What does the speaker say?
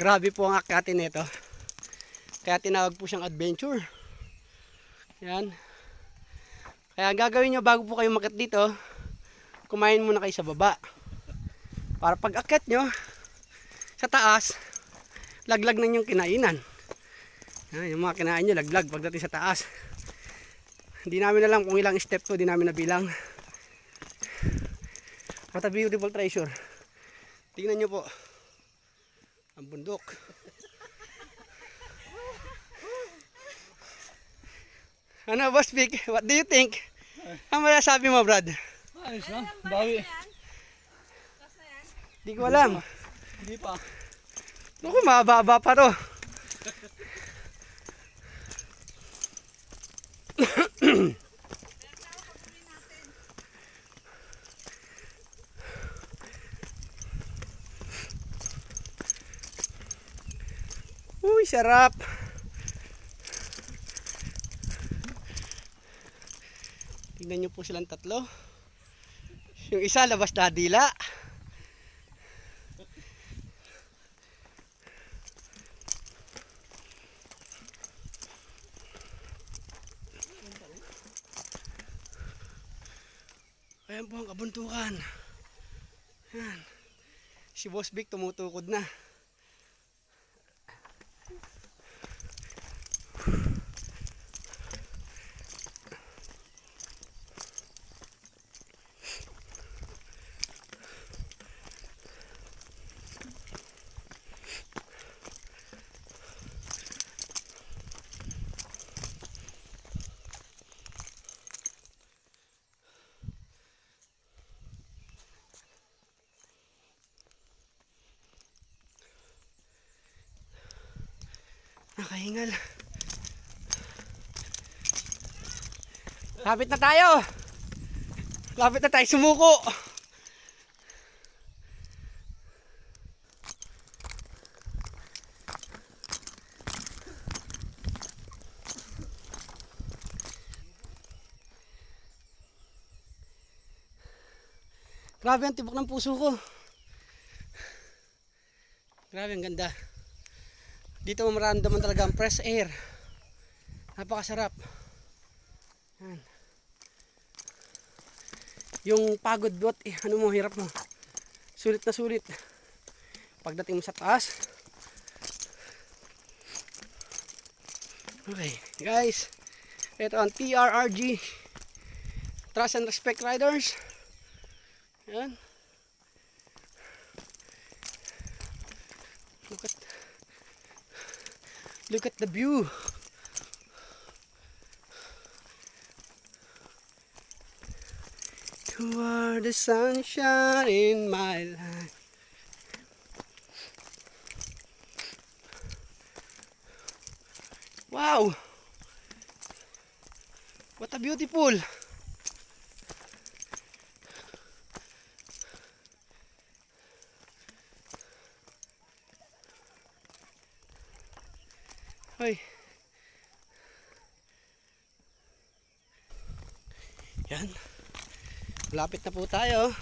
Grabe po ang akyatin nito. Kaya tinawag po siyang adventure. Yan. Kaya ang gagawin nyo bago po kayo makat dito, kumain muna kayo sa baba. Para pag akyat nyo sa taas, laglag na yung kinainan. Yan, yung mga kinain nyo, laglag pagdating sa taas. Hindi namin alam kung ilang step to, hindi namin nabilang. What a beautiful treasure. Tingnan nyo po ang bundok. Ano Boss Vic, what do you think? Ano masasabi mo, Brad? Ayos na, bawi. Hindi ko alam. Hindi pa. Naku, mababa pa to. Uy, sarap. Tingnan nyo po silang tatlo. Yung isa labas na dila. Ayan po ang kabuntukan. Yan. Si Boss Vic tumutukod na. Nakahingal. Lapit na tayo. Lapit na tayo sumuko. Grabe ang tibok ng puso ko. Grabe ang ganda. Dito mo maramdaman talaga ang fresh air. Napakasarap. Yan. Yung pagod bot, ano mo, hirap mo. Sulit na sulit. Pagdating mo sa taas. Okay, guys. Ito ang Trrg. Trust and Respect Riders. Yan. Look at the view. You are the sunshine in my life. Wow! What a beautiful! Hoy. Yan. Malapit na po tayo.